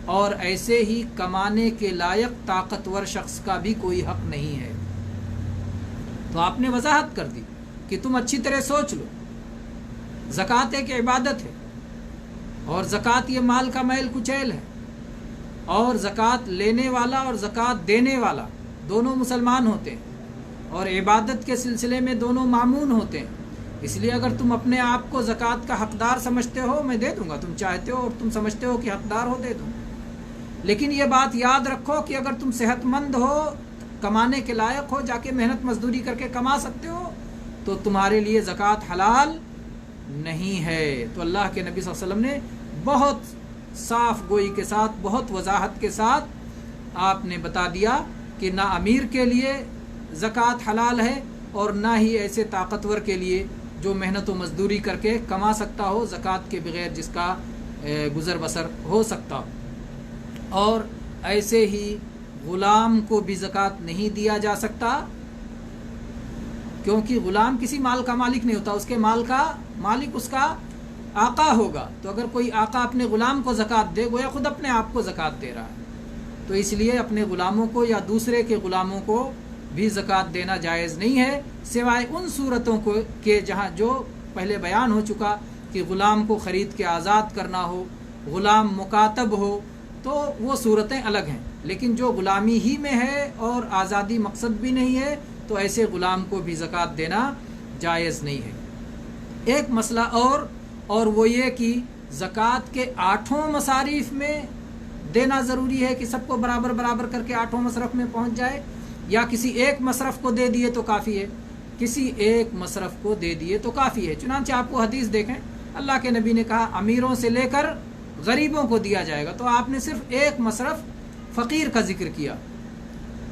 اور ایسے ہی کمانے کے لائق طاقتور شخص کا بھی کوئی حق نہیں ہے. تو آپ نے وضاحت کر دی کہ تم اچھی طرح سوچ لو، زکوٰۃ ایک عبادت ہے اور زکوٰۃ یہ مال کا میل کچیل ہے، اور زکوٰۃ لینے والا اور زکوٰۃ دینے والا دونوں مسلمان ہوتے ہیں اور عبادت کے سلسلے میں دونوں مامون ہوتے ہیں. اس لیے اگر تم اپنے آپ کو زکوٰۃ کا حقدار سمجھتے ہو میں دے دوں گا، تم چاہتے ہو اور تم سمجھتے ہو کہ حقدار ہو دے دوں. لیکن یہ بات یاد رکھو کہ اگر تم صحت مند ہو، کمانے کے لائق ہو، جا کے محنت مزدوری کر کے کما سکتے ہو، تو تمہارے لیے زکوٰۃ حلال نہیں ہے. تو اللہ کے نبی صلی اللہ علیہ وسلم نے بہت صاف گوئی کے ساتھ، بہت وضاحت کے ساتھ آپ نے بتا دیا کہ نہ امیر کے لیے زکوٰۃ حلال ہے اور نہ ہی ایسے طاقتور کے لیے جو محنت و مزدوری کر کے کما سکتا ہو زکوٰۃ کے بغیر، جس کا گزر بسر ہو سکتا ہو. اور ایسے ہی غلام کو بھی زکوٰۃ نہیں دیا جا سکتا، کیونکہ غلام کسی مال کا مالک نہیں ہوتا، اس کے مال کا مالک اس کا آقا ہوگا. تو اگر کوئی آقا اپنے غلام کو زکوٰۃ دے، گویا خود اپنے آپ کو زکوٰۃ دے رہا ہے. تو اس لیے اپنے غلاموں کو یا دوسرے کے غلاموں کو بھی زکوٰۃ دینا جائز نہیں ہے، سوائے ان صورتوں کو کہ جہاں جو پہلے بیان ہو چکا کہ غلام کو خرید کے آزاد کرنا ہو، غلام مکاتب ہو، تو وہ صورتیں الگ ہیں. لیکن جو غلامی ہی میں ہے اور آزادی مقصد بھی نہیں ہے، تو ایسے غلام کو بھی زکوٰۃ دینا جائز نہیں ہے. ایک مسئلہ اور وہ یہ کہ زکوٰۃ کے 8 مصارف میں دینا ضروری ہے کہ سب کو برابر برابر کر کے 8 مصرف میں پہنچ جائے، یا کسی ایک مصرف کو دے دیے تو کافی ہے. کسی ایک مصرف کو دے دیے تو کافی ہے. چنانچہ آپ کو حدیث دیکھیں، اللہ کے نبی نے کہا امیروں سے لے کر غریبوں کو دیا جائے گا، تو آپ نے صرف ایک مصرف فقیر کا ذکر کیا.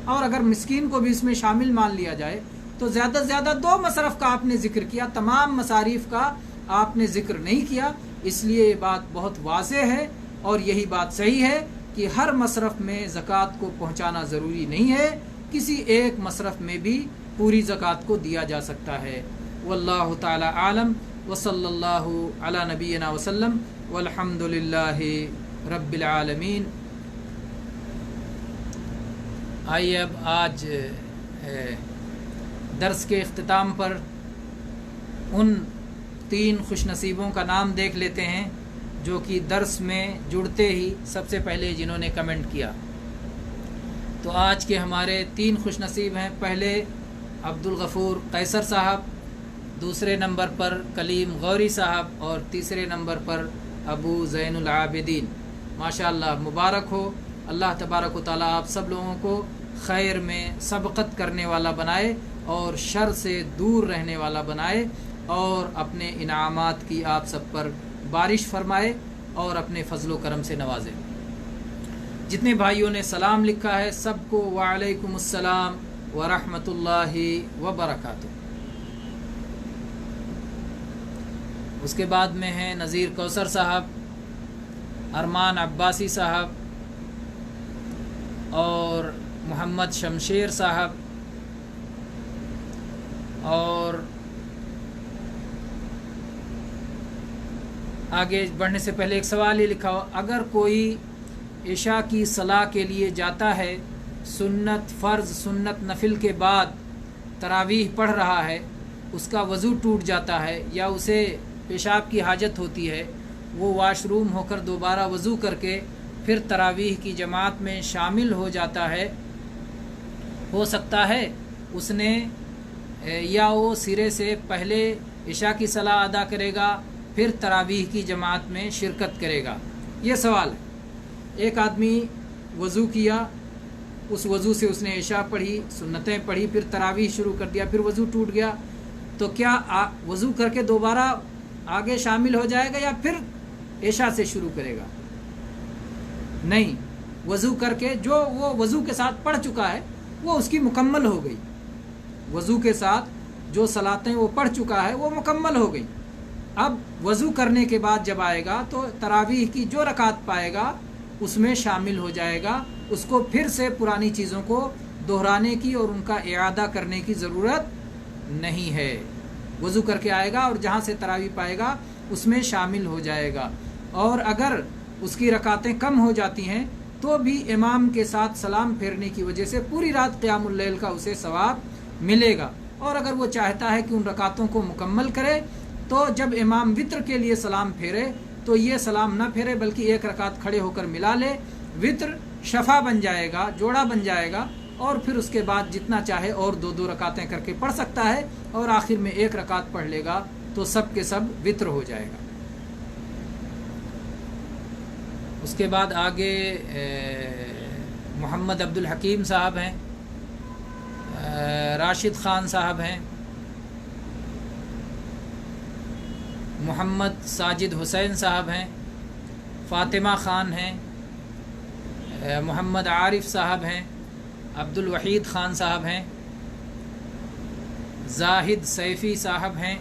اور اگر مسکین کو بھی اس میں شامل مان لیا جائے تو زیادہ سے زیادہ 2 مصرف کا آپ نے ذکر کیا، تمام مصاریف کا آپ نے ذکر نہیں کیا. اس لیے یہ بات بہت واضح ہے اور یہی بات صحیح ہے کہ ہر مصرف میں زکوٰۃ کو پہنچانا ضروری نہیں ہے، کسی ایک مصرف میں بھی پوری زکوٰۃ کو دیا جا سکتا ہے. واللہ تعالی عالم، وصلی اللہ علی نبینا وسلم، والحمد للہ رب العالمین. آئیے اب آج درس کے اختتام پر ان 3 خوش نصیبوں کا نام دیکھ لیتے ہیں جو کہ درس میں جڑتے ہی سب سے پہلے جنہوں نے کمنٹ کیا. تو آج کے ہمارے 3 خوش نصیب ہیں. پہلے عبدالغفور قیصر صاحب، دوسرے نمبر پر کلیم غوری صاحب، اور تیسرے نمبر پر ابو زین العابدین. ماشاءاللہ، مبارک ہو. اللہ تبارک و تعالیٰ آپ سب لوگوں کو خیر میں سبقت کرنے والا بنائے اور شر سے دور رہنے والا بنائے، اور اپنے انعامات کی آپ سب پر بارش فرمائے اور اپنے فضل و کرم سے نوازے. جتنے بھائیوں نے سلام لکھا ہے سب کو وعلیکم السلام ورحمۃ اللہ وبرکاتہ. اس کے بعد میں ہیں نذیر کوثر صاحب، ارمان عباسی صاحب اور محمد شمشیر صاحب. اور آگے بڑھنے سے پہلے ایک سوال یہ لکھا ہو، اگر کوئی عشاء کی صلاح کے لیے جاتا ہے، سنت فرض سنت نفل کے بعد تراویح پڑھ رہا ہے، اس کا وضو ٹوٹ جاتا ہے یا اسے پیشاب کی حاجت ہوتی ہے، وہ واش روم ہو کر دوبارہ وضو کر کے پھر تراویح کی جماعت میں شامل ہو جاتا ہے، ہو سکتا ہے اس نے یا وہ سرے سے پہلے عشاء کی صلاح ادا کرے گا پھر تراویح کی جماعت میں شرکت کرے گا؟ یہ سوال ہے. ایک آدمی وضو کیا، اس وضو سے اس نے عشاء پڑھی، سنتیں پڑھی، پھر تراویح شروع کر دیا، پھر وضو ٹوٹ گیا، تو کیا وضو کر کے دوبارہ آگے شامل ہو جائے گا یا پھر عشاء سے شروع کرے گا؟ نہیں، وضو کر کے جو وہ وضو کے ساتھ پڑھ چکا ہے وہ اس کی مکمل ہو گئی. وضو کے ساتھ جو صلاتیں وہ پڑھ چکا ہے وہ مکمل ہو گئی. اب وضو کرنے کے بعد جب آئے گا تو تراویح کی جو رکعت پائے گا اس میں شامل ہو جائے گا. اس کو پھر سے پرانی چیزوں کو دہرانے کی اور ان کا اعادہ کرنے کی ضرورت نہیں ہے. وضو کر کے آئے گا اور جہاں سے تراویح پائے گا اس میں شامل ہو جائے گا. اور اگر اس کی رکعتیں کم ہو جاتی ہیں تو بھی امام کے ساتھ سلام پھیرنے کی وجہ سے پوری رات قیام اللیل کا اسے ثواب ملے گا. اور اگر وہ چاہتا ہے کہ ان رکعتوں کو مکمل کرے تو جب امام وطر کے لیے سلام پھیرے تو یہ سلام نہ پھیرے بلکہ ایک رکعت کھڑے ہو کر ملا لے. وطر شفع بن جائے گا، جوڑا بن جائے گا، اور پھر اس کے بعد جتنا چاہے اور دو دو رکعتیں کر کے پڑھ سکتا ہے اور آخر میں ایک رکعت پڑھ لے گا تو سب کے سب وطر ہو جائے گا. اس کے بعد آگے محمد عبد الحکیم صاحب ہیں، راشد خان صاحب ہیں، محمد ساجد حسین صاحب ہیں، فاطمہ خان ہیں، محمد عارف صاحب ہیں، عبد الوحید خان صاحب ہیں، زاہد سیفی صاحب ہیں،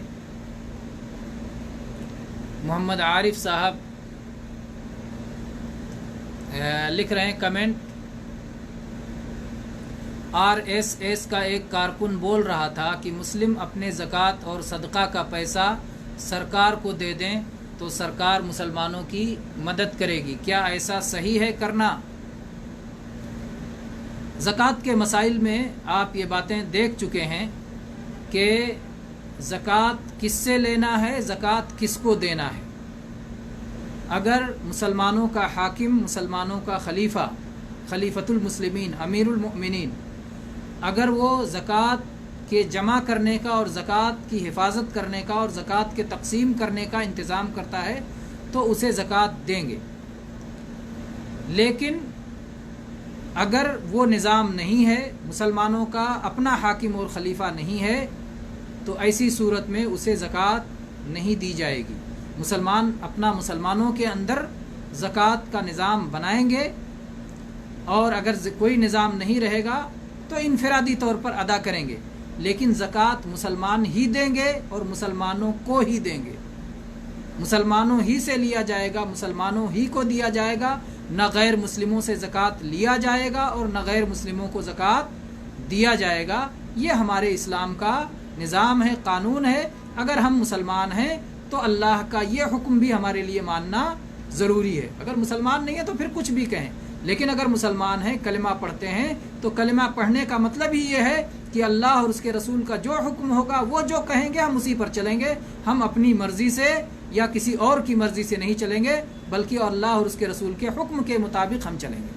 محمد عارف صاحب لکھ رہے ہیں کمنٹ، RSS کا ایک کارکن بول رہا تھا کہ مسلم اپنے زکوٰۃ اور صدقہ کا پیسہ سرکار کو دے دیں تو سرکار مسلمانوں کی مدد کرے گی، کیا ایسا صحیح ہے کرنا؟ زکوٰۃ کے مسائل میں آپ یہ باتیں دیکھ چکے ہیں کہ زکوٰۃ کس سے لینا ہے، زکوٰۃ کس کو دینا ہے. اگر مسلمانوں کا حاکم، مسلمانوں کا خلیفہ، خلیفۃ المسلمین، امیر المؤمنین، اگر وہ زکوٰۃ کے جمع کرنے کا اور زکوٰۃ کی حفاظت کرنے کا اور زکوٰۃ کے تقسیم کرنے کا انتظام کرتا ہے تو اسے زکوٰۃ دیں گے. لیکن اگر وہ نظام نہیں ہے، مسلمانوں کا اپنا حاکم اور خلیفہ نہیں ہے، تو ایسی صورت میں اسے زکوٰۃ نہیں دی جائے گی. مسلمان اپنا مسلمانوں کے اندر زکوٰۃ کا نظام بنائیں گے، اور اگر کوئی نظام نہیں رہے گا تو انفرادی طور پر ادا کریں گے، لیکن زکوٰۃ مسلمان ہی دیں گے اور مسلمانوں کو ہی دیں گے. مسلمانوں ہی سے لیا جائے گا، مسلمانوں ہی کو دیا جائے گا، نہ غیر مسلموں سے زکوٰۃ لیا جائے گا اور نہ غیر مسلموں کو زکوٰۃ دیا جائے گا. یہ ہمارے اسلام کا نظام ہے، قانون ہے. اگر ہم مسلمان ہیں تو اللہ کا یہ حکم بھی ہمارے لیے ماننا ضروری ہے. اگر مسلمان نہیں ہے تو پھر کچھ بھی کہیں، لیکن اگر مسلمان ہیں، کلمہ پڑھتے ہیں، تو کلمہ پڑھنے کا مطلب ہی یہ ہے کہ اللہ اور اس کے رسول کا جو حکم ہوگا، وہ جو کہیں گے ہم اسی پر چلیں گے. ہم اپنی مرضی سے یا کسی اور کی مرضی سے نہیں چلیں گے، بلکہ اللہ اور اس کے رسول کے حکم کے مطابق ہم چلیں گے.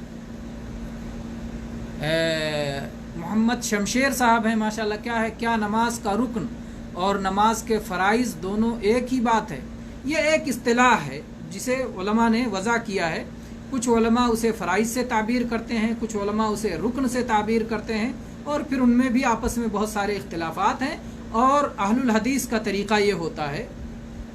محمد شمشیر صاحب ہیں، ماشاءاللہ. کیا ہے، کیا نماز کا رکن اور نماز کے فرائض دونوں ایک ہی بات ہے؟ یہ ایک اصطلاح ہے جسے علماء نے وضع کیا ہے. کچھ علماء اسے فرائض سے تعبیر کرتے ہیں، کچھ علماء اسے رکن سے تعبیر کرتے ہیں، اور پھر ان میں بھی آپس میں بہت سارے اختلافات ہیں. اور اہل الحدیث کا طریقہ یہ ہوتا ہے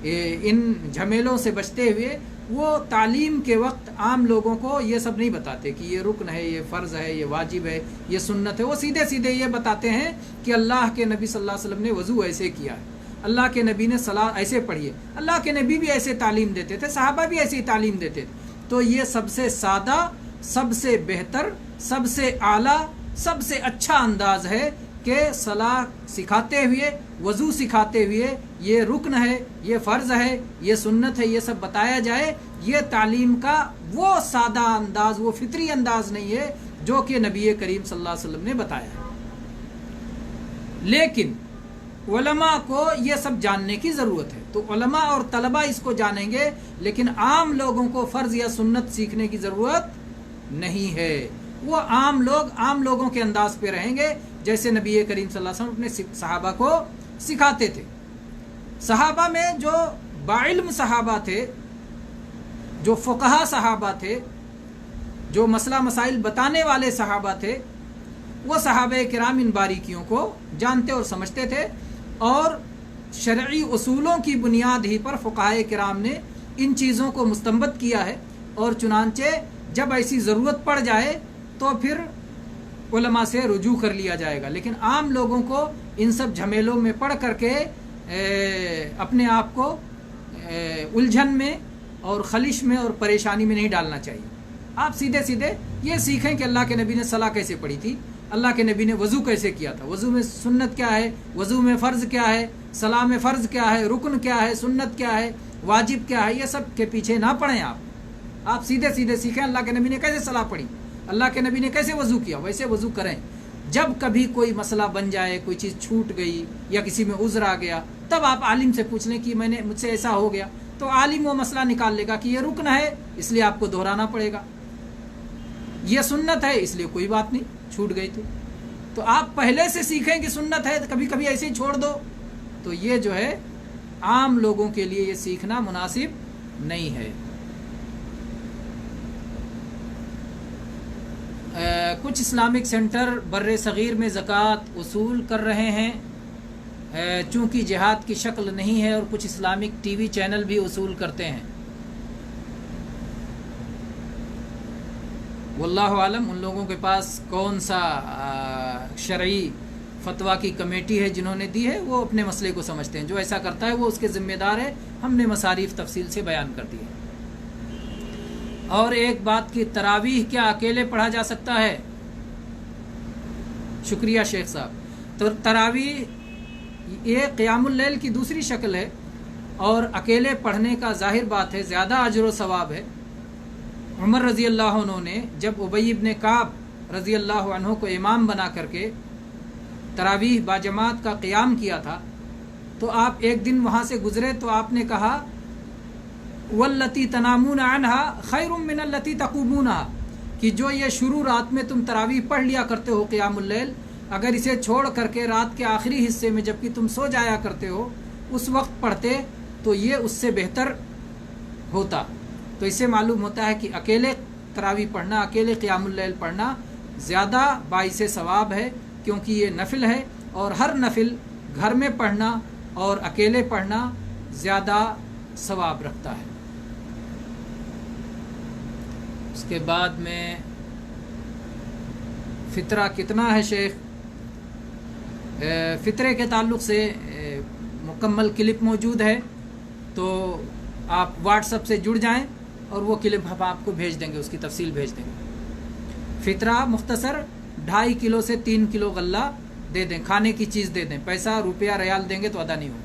ان جھمیلوں سے بچتے ہوئے وہ تعلیم کے وقت عام لوگوں کو یہ سب نہیں بتاتے کہ یہ رکن ہے، یہ فرض ہے، یہ واجب ہے، یہ سنت ہے. وہ سیدھے سیدھے یہ بتاتے ہیں کہ اللہ کے نبی صلی اللہ علیہ وسلم نے وضو ایسے کیا ہے. اللہ کے نبی نے صلاۃ ایسے پڑھی ہے، اللہ کے نبی بھی ایسے تعلیم دیتے تھے، صحابہ بھی ایسی تعلیم دیتے تھے، تو یہ سب سے سادہ، سب سے بہتر، سب سے اعلیٰ، سب سے اچھا انداز ہے کہ صلاۃ سکھاتے ہوئے، وضو سکھاتے ہوئے، یہ رکن ہے، یہ فرض ہے، یہ سنت ہے، یہ سب بتایا جائے۔ یہ تعلیم کا وہ سادہ انداز، وہ فطری انداز نہیں ہے جو کہ نبی کریم صلی اللہ علیہ وسلم نے بتایا ہے۔ لیکن علماء کو یہ سب جاننے کی ضرورت ہے، تو علماء اور طلباء اس کو جانیں گے، لیکن عام لوگوں کو فرض یا سنت سیکھنے کی ضرورت نہیں ہے۔ وہ عام لوگوں کے انداز پہ رہیں گے، جیسے نبی کریم صلی اللہ علیہ وسلم اپنے صحابہ کو سکھاتے تھے۔ صحابہ میں جو باعلم صحابہ تھے، جو فقہا صحابہ تھے، جو مسئلہ مسائل بتانے والے صحابہ تھے، وہ صحابہ کرام ان باریکیوں کو جانتے اور سمجھتے تھے، اور شرعی اصولوں کی بنیاد ہی پر فقہاء کرام نے ان چیزوں کو مستنبط کیا ہے، اور چنانچہ جب ایسی ضرورت پڑ جائے تو پھر علماء سے رجوع کر لیا جائے گا۔ لیکن عام لوگوں کو ان سب جھمیلوں میں پڑھ کر کے اپنے آپ کو الجھن میں اور خلش میں اور پریشانی میں نہیں ڈالنا چاہیے۔ آپ سیدھے سیدھے یہ سیکھیں کہ اللہ کے نبی نے صلاح کیسے پڑھی تھی، اللہ کے نبی نے وضو کیسے کیا تھا، وضو میں سنت کیا ہے، وضو میں فرض کیا ہے، صلاح میں فرض کیا ہے، رکن کیا ہے، سنت کیا ہے، واجب کیا ہے۔ یہ سب کے پیچھے نہ پڑیں، آپ سیدھے سیدھے سیکھیں اللہ کے نبی نے کیسے صلاح پڑھی، اللہ کے نبی نے کیسے وضو کیا، ویسے وضو کریں۔ جب کبھی کوئی مسئلہ بن جائے، کوئی چیز چھوٹ گئی یا کسی میں عذر آ گیا، تب آپ عالم سے پوچھ لیں کہ مجھ سے ایسا ہو گیا، تو عالم وہ مسئلہ نکال لے گا کہ یہ رکن ہے، اس لیے آپ کو دہرانا پڑے گا، یہ سنت ہے، اس لیے کوئی بات نہیں، چھوٹ گئی تو آپ پہلے سے سیکھیں کہ سنت ہے، کبھی کبھی ایسے ہی چھوڑ دو، تو یہ جو ہے عام لوگوں کے لیے یہ سیکھنا مناسب نہیں ہے۔ کچھ اسلامک سینٹر بر صغیر میں زکوٰۃ وصول کر رہے ہیں، چونکہ جہاد کی شکل نہیں ہے، اور کچھ اسلامک ٹی وی چینل بھی وصول کرتے ہیں۔ واللہ عالم ان لوگوں کے پاس کون سا شرعی فتویٰ کی کمیٹی ہے جنہوں نے دی ہے، وہ اپنے مسئلے کو سمجھتے ہیں، جو ایسا کرتا ہے وہ اس کے ذمہ دار ہے، ہم نے مصارف تفصیل سے بیان کر دی ہے۔ اور ایک بات کی، تراویح کیا اکیلے پڑھا جا سکتا ہے؟ شکریہ شیخ صاحب۔ تو تراویح یہ قیام اللیل کی دوسری شکل ہے، اور اکیلے پڑھنے کا ظاہر بات ہے زیادہ اجر و ثواب ہے۔ عمر رضی اللہ عنہ نے جب ابی بن کعب رضی اللہ عنہ کو امام بنا کر کے تراویح باجماعت کا قیام کیا تھا، تو آپ ایک دن وہاں سے گزرے تو آپ نے کہا واللتی تنامون عنہا خیر من اللتی تقومونہا، کہ جو یہ شروع رات میں تم تراویح پڑھ لیا کرتے ہو قیام اللیل، اگر اسے چھوڑ کر کے رات کے آخری حصے میں جبکہ تم سو جایا کرتے ہو اس وقت پڑھتے تو یہ اس سے بہتر ہوتا۔ تو اس سے معلوم ہوتا ہے کہ اکیلے تراویح پڑھنا، اکیلے قیام اللیل پڑھنا زیادہ باعث ثواب ہے، کیونکہ یہ نفل ہے، اور ہر نفل گھر میں پڑھنا اور اکیلے پڑھنا زیادہ ثواب رکھتا ہے۔ اس کے بعد میں فطرہ کتنا ہے شیخ؟ فطرے کے تعلق سے مکمل کلپ موجود ہے، تو آپ واٹس ایپ سے جڑ جائیں اور وہ کلپ ہم آپ کو بھیج دیں گے، اس کی تفصیل بھیج دیں گے۔ فطرہ مختصر 2.5 کلو سے 3 کلو غلہ دے دیں، کھانے کی چیز دے دیں، پیسہ روپیہ ریال دیں گے تو ادا نہیں ہوگا۔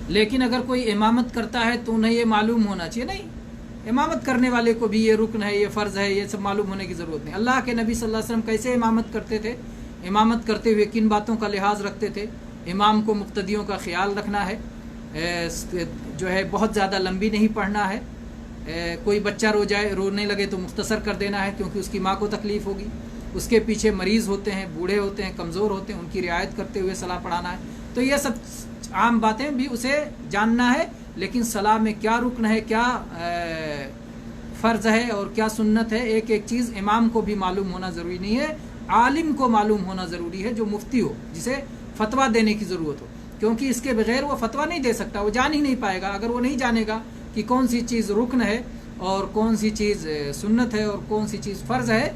لیکن اگر کوئی امامت کرتا ہے تو انہیں یہ معلوم ہونا چاہیے، نہیں، امامت کرنے والے کو بھی یہ رکن ہے، یہ فرض ہے، یہ سب معلوم ہونے کی ضرورت نہیں۔ اللہ کے نبی صلی اللہ علیہ وسلم کیسے امامت کرتے تھے، امامت کرتے ہوئے کن باتوں کا لحاظ رکھتے تھے؟ امام کو مقتدیوں کا خیال رکھنا ہے، جو ہے بہت زیادہ لمبی نہیں پڑھنا ہے، کوئی بچہ رونے لگے تو مختصر کر دینا ہے کیونکہ اس کی ماں کو تکلیف ہوگی، اس کے پیچھے مریض ہوتے ہیں، بوڑھے ہوتے ہیں، کمزور ہوتے ہیں، ان کی رعایت کرتے ہوئے صلاح پڑھانا ہے۔ تو یہ سب عام باتیں بھی اسے جاننا ہے، لیکن صلاح میں کیا رکن ہے، کیا فرض ہے اور کیا سنت ہے، ایک ایک چیز امام کو بھی معلوم ہونا ضروری نہیں ہے، عالم کو معلوم ہونا ضروری ہے، جو مفتی ہو، جسے فتویٰ دینے کی ضرورت ہو، کیونکہ اس کے بغیر وہ فتویٰ نہیں دے سکتا، وہ جان ہی نہیں پائے گا۔ اگر وہ نہیں جانے گا کہ کون سی چیز رکن ہے اور کون سی چیز سنت ہے اور کون سی چیز فرض ہے،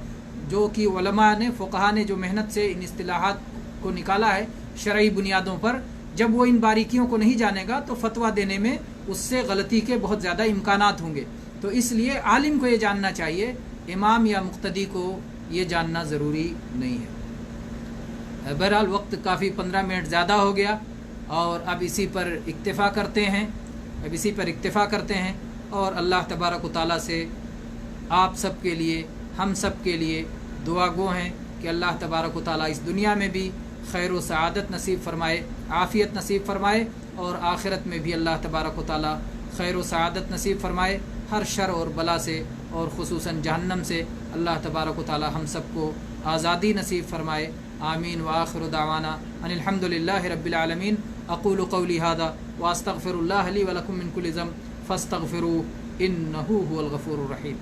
جو کہ علماء نے فقہا نے جو محنت سے ان اصطلاحات کو نکالا ہے شرعی بنیادوں پر، جب وہ ان باریکیوں کو نہیں جانے گا تو فتویٰ دینے میں اس سے غلطی کے بہت زیادہ امکانات ہوں گے. تو اس لیے عالم کو یہ جاننا چاہیے، امام یا مقتدی کو یہ جاننا ضروری نہیں ہے. بہرحال وقت کافی 15 منٹ زیادہ ہو گیا، اور اب اسی پر اکتفا کرتے ہیں اور اللہ تبارک و تعالیٰ سے آپ سب کے لیے، ہم سب کے لیے دعا گو ہیں کہ اللہ تبارک و تعالیٰ اس دنیا میں بھی خیر و سعادت نصیب فرمائے، عافیت نصیب فرمائے، اور آخرت میں بھی اللہ تبارک و تعالیٰ خیر و سعادت نصیب فرمائے. ہر شر اور بلا سے اور خصوصاً جہنم سے اللہ تبارک و تعالیٰ ہم سب کو آزادی نصیب فرمائے. آمین. وآخر دعوانا ان الحمد للہ رب العالمین. اقول قولی ھذا واستغفر اللہ لی ولکم من کل ذنب فاستغفروہ انہ ھو الغفور الرحیم.